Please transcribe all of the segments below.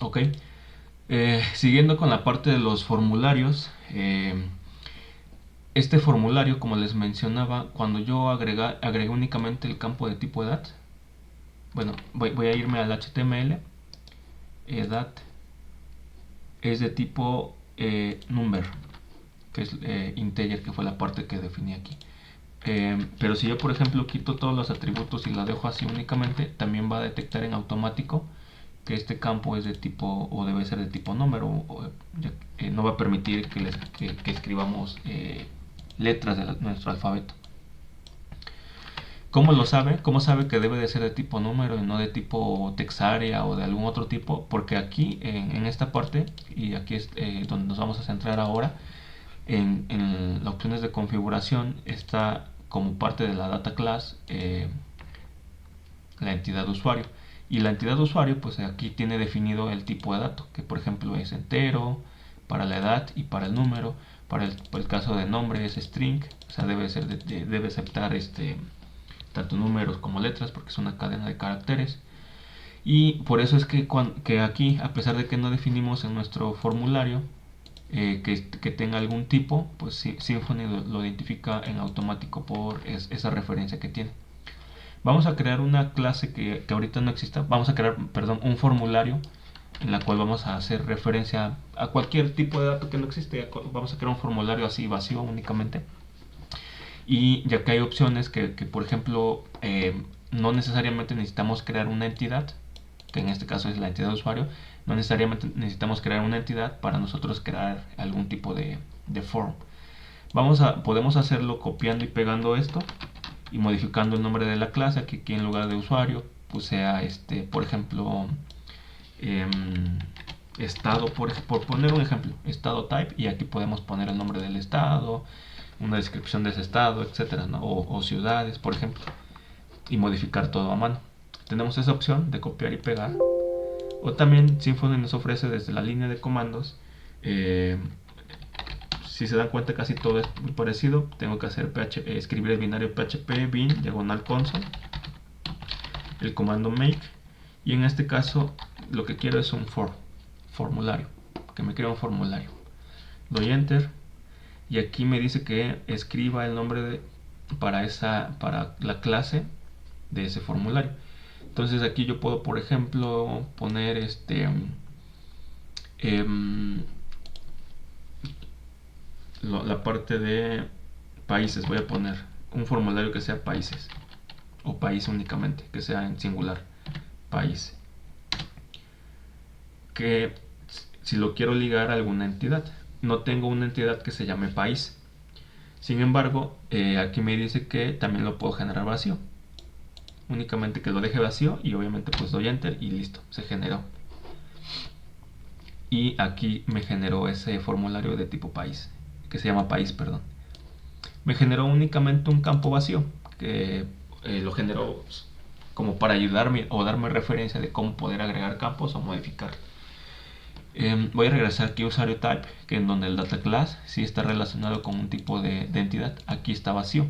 Ok. Siguiendo con la parte de los formularios, este formulario, como les mencionaba, cuando yo agregué únicamente el campo de tipo edad, bueno, voy a irme al HTML, edad es de tipo number, que es integer, que fue la parte que definí aquí. Pero si yo, por ejemplo, quito todos los atributos y la dejo así únicamente, también va a detectar en automático que este campo es de tipo, o debe ser de tipo número, no va a permitir que escribamos letras de nuestro alfabeto. ¿Cómo lo sabe? ¿Cómo sabe que debe de ser de tipo número y no de tipo texárea o de algún otro tipo? Porque aquí, en esta parte, y aquí es donde nos vamos a centrar ahora, en las opciones de configuración está como parte de la data class la entidad usuario. Y la entidad usuario, pues aquí tiene definido el tipo de dato, que por ejemplo es entero, para la edad y para el número. Para el caso de nombre es string, o sea, debe aceptar tanto números como letras porque es una cadena de caracteres. Y por eso es que aquí, a pesar de que no definimos en nuestro formulario que tenga algún tipo, pues Symfony lo identifica en automático por esa referencia que tiene. Vamos a crear una clase que ahorita no exista. Vamos a crear, perdón, un formulario en la cual vamos a hacer referencia a cualquier tipo de dato que no existe. Vamos a crear un formulario así vacío únicamente. Y ya que hay opciones por ejemplo, no necesariamente necesitamos crear una entidad, que en este caso es la entidad de usuario, no necesariamente necesitamos crear una entidad para nosotros crear algún tipo de form. Podemos hacerlo copiando y pegando esto y modificando el nombre de la clase. Aquí en lugar de usuario pues sea por ejemplo estado, por poner un ejemplo, estado type, y aquí podemos poner el nombre del estado, una descripción de ese estado, etcétera, ¿no? O ciudades, por ejemplo, y modificar todo a mano. Tenemos esa opción de copiar y pegar. O también Symfony nos ofrece desde la línea de comandos. Si se dan cuenta, casi todo es muy parecido. Tengo que escribir el binario php bin diagonal console, el comando make, y en este caso lo que quiero es un formulario, que me crea un formulario. Doy enter y aquí me dice que escriba el nombre para la clase de ese formulario. Entonces aquí yo puedo, por ejemplo, poner la parte de países. Voy a poner un formulario que sea países o país únicamente, que sea en singular, país, que si lo quiero ligar a alguna entidad. No tengo una entidad que se llame país. Sin embargo, aquí me dice que también lo puedo generar vacío. Únicamente que lo deje vacío y obviamente pues doy enter y listo, se generó. Y aquí me generó ese formulario de tipo país, que se llama país, perdón. Me generó únicamente un campo vacío, que lo generó como para ayudarme o darme referencia de cómo poder agregar campos o modificar. Voy a regresar aquí a usuario type, que en donde el data class sí está relacionado con un tipo de entidad. Aquí está vacío.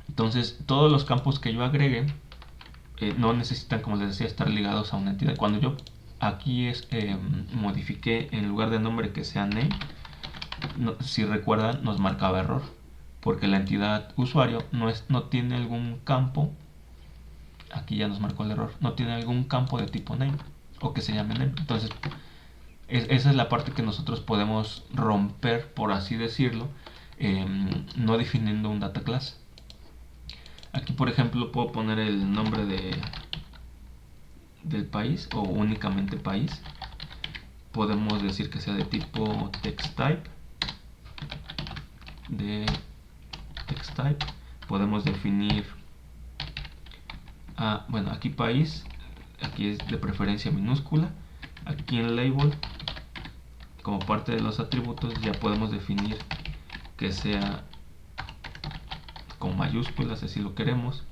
Entonces todos los campos que yo agregue no necesitan, como les decía, estar ligados a una entidad. Cuando yo aquí modifiqué en lugar de nombre que sea name, si recuerdan nos marcaba error porque la entidad usuario no tiene algún campo. Aquí ya nos marcó el error, no tiene algún campo de tipo name o que se llame name. Entonces esa es la parte que nosotros podemos romper, por así decirlo, no definiendo un data class. Aquí por ejemplo puedo poner el nombre del país o únicamente país. Podemos decir que sea de tipo text type, de text type. Podemos definir bueno, aquí país, aquí es de preferencia minúscula. Aquí en label, como parte de los atributos, ya podemos definir que sea con mayúsculas, así lo queremos.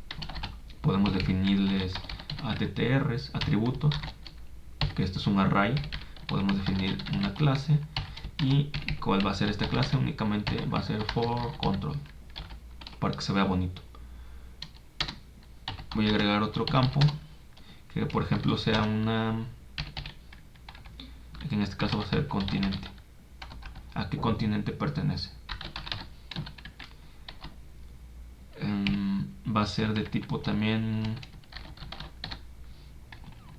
Podemos definirles attrs, atributos, que esto es un array. Podemos definir una clase y cuál va a ser esta clase. Únicamente va a ser for control para que se vea bonito. Voy a agregar otro campo que por ejemplo sea una, que en este caso va a ser continente. ¿A qué continente pertenece? Va a ser de tipo también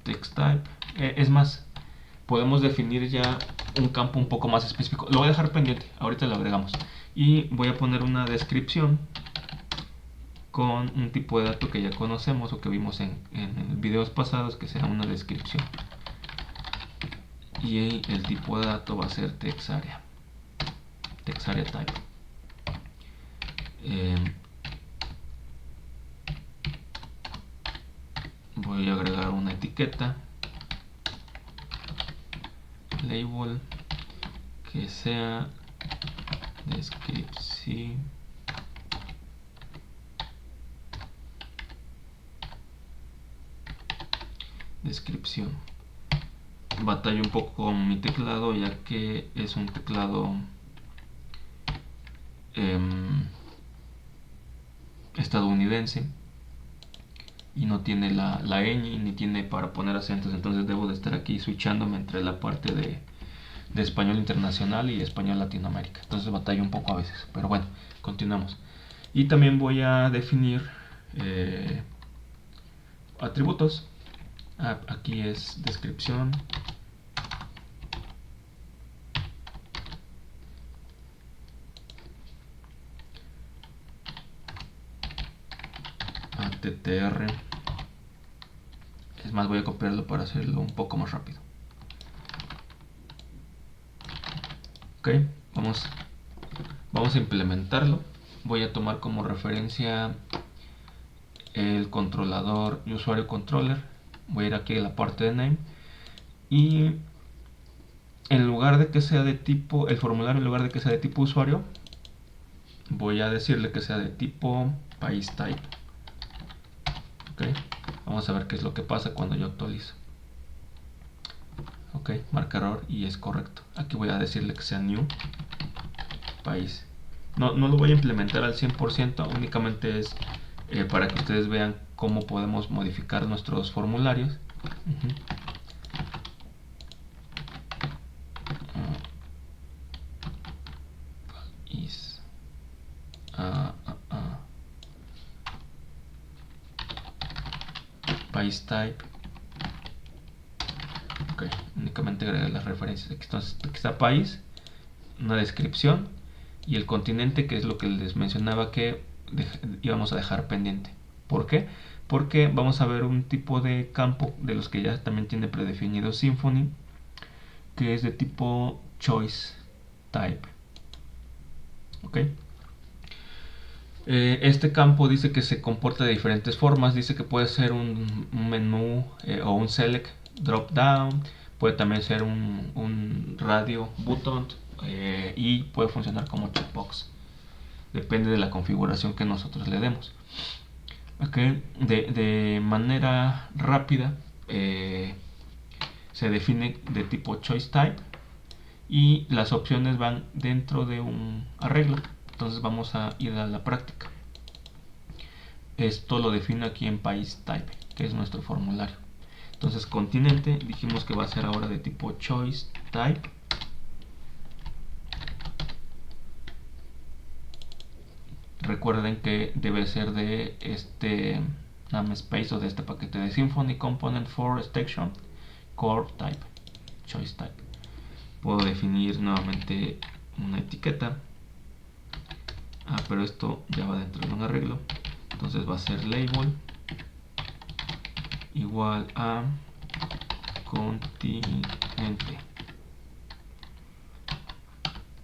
text type. Es más, podemos definir ya un campo un poco más específico. Lo voy a dejar pendiente, ahorita lo agregamos. Y voy a poner una descripción con un tipo de dato que ya conocemos o que vimos en videos pasados, que será una descripción. Y el tipo de dato va a ser textarea type. Voy a agregar una etiqueta label que sea descripción. Batallo un poco con mi teclado, ya que es un teclado estadounidense y no tiene la ñ ni tiene para poner acentos, entonces debo de estar aquí switchándome entre la parte de español internacional y español Latinoamérica, entonces batallo un poco a veces, pero bueno, continuamos. Y también voy a definir atributos. Aquí es descripción, attr. Es más, voy a copiarlo para hacerlo un poco más rápido. Ok, vamos a implementarlo. Voy a tomar como referencia el controlador usuario controller. Voy a ir aquí a la parte de name y en lugar de que sea de tipo, el formulario en lugar de que sea de tipo usuario, voy a decirle que sea de tipo país type. Ok, vamos a ver qué es lo que pasa cuando yo actualizo. Ok, marca error y es correcto. Aquí voy a decirle que sea new país. No lo voy a implementar al 100%, únicamente es para que ustedes vean cómo podemos modificar nuestros formularios. País type. Ok, únicamente agregar las referencias. Entonces, aquí está país, una descripción y el continente, que es lo que les mencionaba que íbamos a dejar pendiente. ¿Por qué? Porque vamos a ver un tipo de campo de los que ya también tiene predefinido Symfony, que es de tipo choice type. ¿Ok? Este campo dice que se comporta de diferentes formas. Dice que puede ser un menú o un select drop down, puede también ser un radio button y puede funcionar como checkbox. Depende de la configuración que nosotros le demos. Okay. De manera rápida se define de tipo choice type y las opciones van dentro de un arreglo. Entonces vamos a ir a la práctica. Esto lo defino aquí en país type, que es nuestro formulario. Entonces continente dijimos que va a ser ahora de tipo choice type. Recuerden que debe ser de este namespace o de este paquete de Symfony Component for Extension Core Type, Choice Type. Puedo definir nuevamente una etiqueta. Pero esto ya va dentro de un arreglo. Entonces va a ser label igual a continente.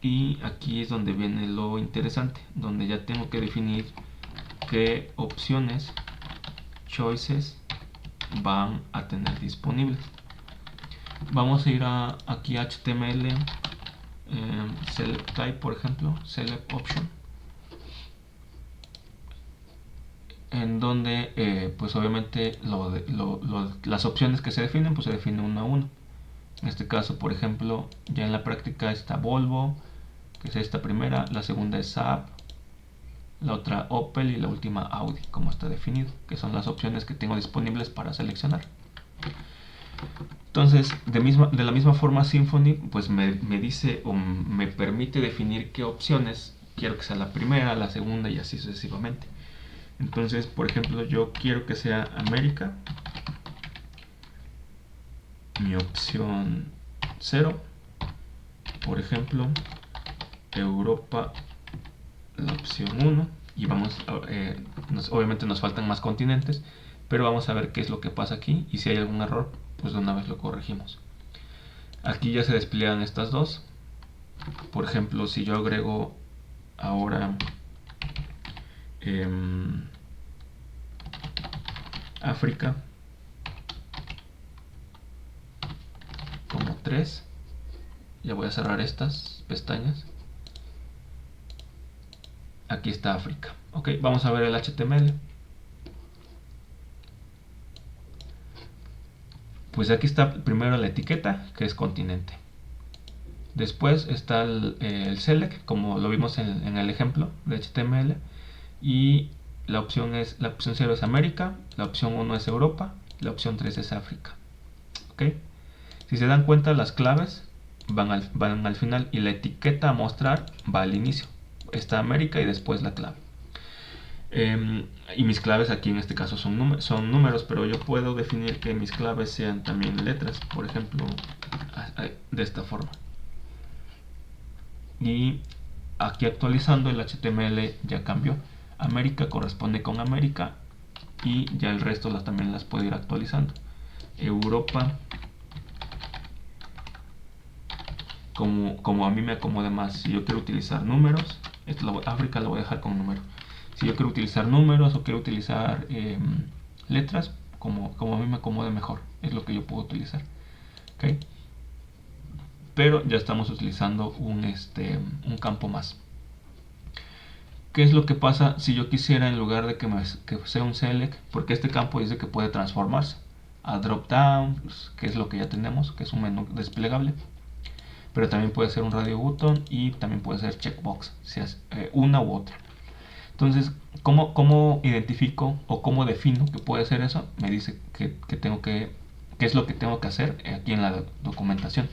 Y aquí es donde viene lo interesante, donde ya tengo que definir qué opciones, choices, van a tener disponibles. Vamos a ir aquí a HTML, select type, por ejemplo, select option, en donde pues obviamente las opciones que se definen pues se definen uno a uno. En este caso, por ejemplo, ya en la práctica está Volvo, que es esta primera, la segunda es Saab, la otra Opel y la última Audi, como está definido, que son las opciones que tengo disponibles para seleccionar. Entonces, de la misma forma, Symfony pues me dice o me permite definir qué opciones quiero que sea la primera, la segunda y así sucesivamente. Entonces, por ejemplo, yo quiero que sea América, mi opción 0. Por ejemplo, Europa, la opción 1. Y vamos, obviamente nos faltan más continentes, pero vamos a ver qué es lo que pasa aquí. Y si hay algún error, pues de una vez lo corregimos. Aquí ya se despliegan estas dos. Por ejemplo, si yo agrego ahora África como 3, ya voy a cerrar estas pestañas. Aquí está África. Ok, vamos a ver el HTML. Pues aquí está primero la etiqueta, que es continente. Después está el select, como lo vimos en el ejemplo de HTML. Y la opción 0 es América, la opción 1 es Europa, la opción 3 es África. ¿Ok? Si se dan cuenta, las claves van al final y la etiqueta a mostrar va al inicio. Está América y después la clave. Y mis claves aquí en este caso son números, pero yo puedo definir que mis claves sean también letras, por ejemplo, de esta forma. Y aquí actualizando el HTML ya cambió. América corresponde con América y ya el resto también las puedo ir actualizando. Europa, como a mí me acomode más. Si yo quiero utilizar números, África lo voy a dejar con número. Si yo quiero utilizar números o quiero utilizar letras, como a mí me acomode mejor, es lo que yo puedo utilizar. ¿Okay? Pero ya estamos utilizando un campo más. ¿Qué es lo que pasa si yo quisiera, en lugar de que sea un select, porque este campo dice que puede transformarse a drop down, que es lo que ya tenemos, que es un menú desplegable, pero también puede ser un radio button y también puede ser checkbox, si es una u otra. Entonces, ¿cómo identifico o cómo defino que puede ser eso? Me dice que qué es lo que tengo que hacer aquí en la documentación.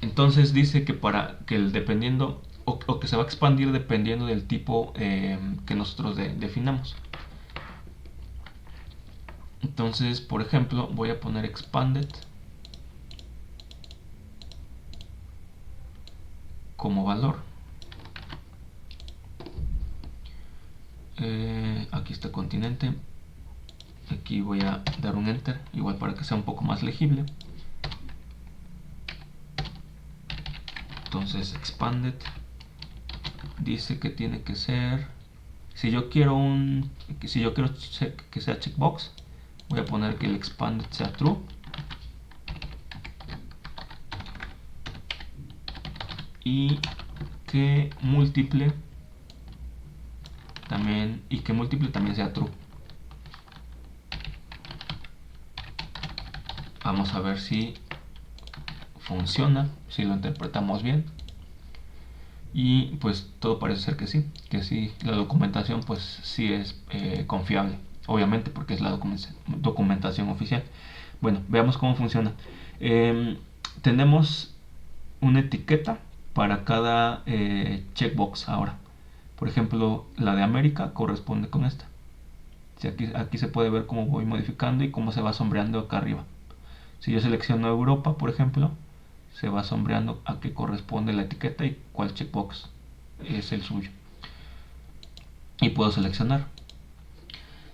Entonces dice que para que el dependiendo o que se va a expandir dependiendo del tipo que nosotros definamos. Entonces, por ejemplo, voy a poner expanded como valor. Aquí está continente. Aquí voy a dar un enter, igual para que sea un poco más legible. Entonces, expanded dice que tiene que ser, si yo quiero que sea checkbox, voy a poner que el expanded sea true. Y que múltiple también sea true. Vamos a ver si funciona, si lo interpretamos bien. Y pues todo parece ser que sí, la documentación pues sí es confiable, obviamente porque es la documentación oficial. Bueno, veamos cómo funciona. Tenemos una etiqueta para cada checkbox ahora. Por ejemplo, la de América corresponde con esta. Aquí se puede ver cómo voy modificando y cómo se va sombreando acá arriba. Si yo selecciono Europa, por ejemplo, se va sombreando a qué corresponde la etiqueta y cuál checkbox es el suyo. Y puedo seleccionar.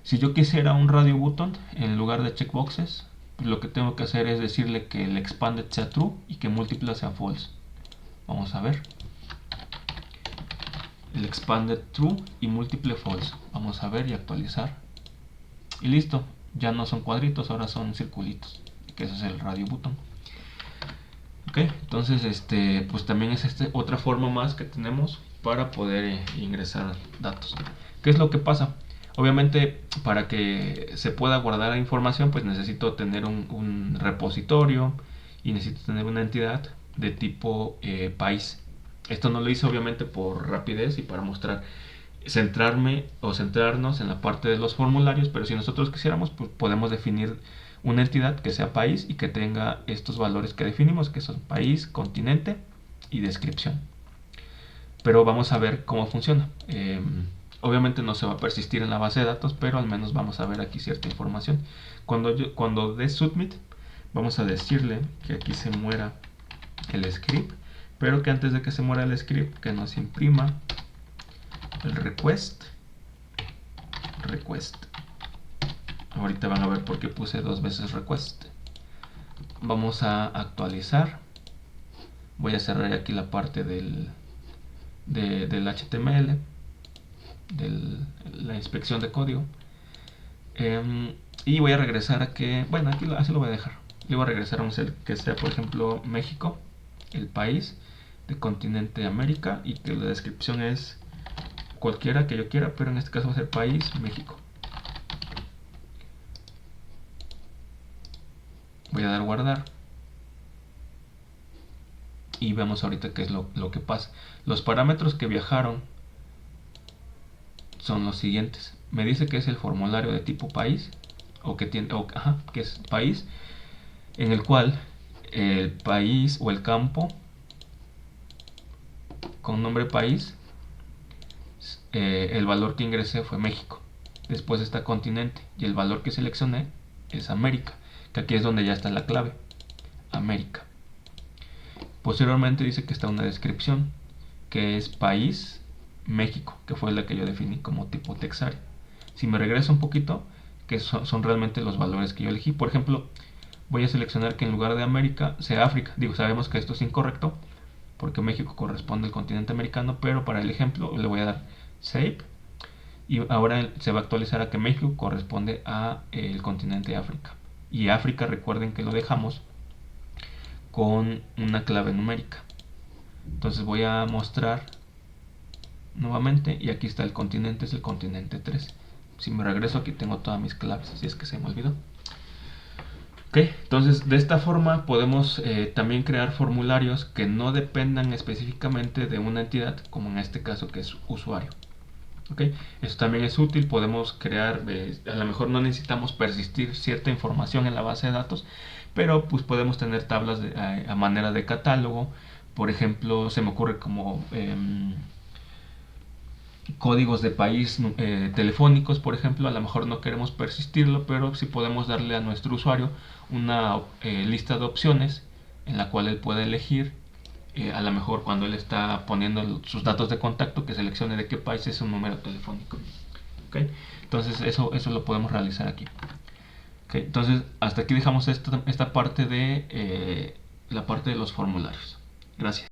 Si yo quisiera un radio button en lugar de checkboxes, pues lo que tengo que hacer es decirle que el expanded sea true y que múltiple sea false. Vamos a ver. El expanded true y múltiple false. Vamos a ver y actualizar. Y listo. Ya no son cuadritos, ahora son circulitos. Que ese es el radio button. Ok, entonces pues también es otra forma más que tenemos para poder ingresar datos. ¿Qué es lo que pasa? Obviamente, para que se pueda guardar la información, pues necesito tener un repositorio y necesito tener una entidad de tipo país. Esto no lo hice obviamente por rapidez y para mostrar centrarme o centrarnos en la parte de los formularios, pero si nosotros quisiéramos, pues podemos definir una entidad que sea país y que tenga estos valores que definimos, que son país, continente y descripción. Pero vamos a ver cómo funciona. Obviamente no se va a persistir en la base de datos, pero al menos vamos a ver aquí cierta información. Cuando dé submit, vamos a decirle que aquí se muera el script, pero que antes de que se muera el script, que nos imprima el request. Ahorita van a ver por qué puse 2 veces request. Vamos a actualizar. Voy a cerrar aquí la parte del HTML, de la inspección de código. Y voy a regresar a que, bueno, aquí así lo voy a dejar. Le voy a regresar a un cel que sea, por ejemplo, México, el país de continente América, y que la descripción es cualquiera que yo quiera, pero en este caso va a ser país México. Voy a dar guardar y vemos ahorita qué es lo que pasa. Los parámetros que viajaron son los siguientes. Me dice que es el formulario de tipo país, o que tiene, que es país, en el cual el país o el campo con nombre país, el valor que ingresé fue México. Después está continente y el valor que seleccioné es América, que aquí es donde ya está la clave, América. Posteriormente dice que está una descripción, que es país México, que fue la que yo definí como tipo texario. Si me regreso un poquito, que son realmente los valores que yo elegí. Por ejemplo, voy a seleccionar que en lugar de América sea África. Digo, sabemos que esto es incorrecto, porque México corresponde al continente americano, pero para el ejemplo le voy a dar Save. Y ahora se va a actualizar a que México corresponde a el continente África. Y África, recuerden que lo dejamos con una clave numérica. Entonces voy a mostrar nuevamente, y aquí está el continente, es el continente 3. Si me regreso, aquí tengo todas mis claves, así es que se me olvidó. Ok, entonces de esta forma podemos también crear formularios que no dependan específicamente de una entidad, como en este caso que es usuario. Okay. Eso también es útil, podemos crear, a lo mejor no necesitamos persistir cierta información en la base de datos, pero pues podemos tener tablas a manera de catálogo. Por ejemplo, se me ocurre como códigos de país telefónicos, por ejemplo. A lo mejor no queremos persistirlo, pero sí podemos darle a nuestro usuario una lista de opciones en la cual él puede elegir. A lo mejor cuando él está poniendo sus datos de contacto, que seleccione de qué país es un número telefónico. ¿Okay? Entonces eso lo podemos realizar aquí. ¿Okay? Entonces hasta aquí dejamos esta parte de la parte de los formularios. Gracias.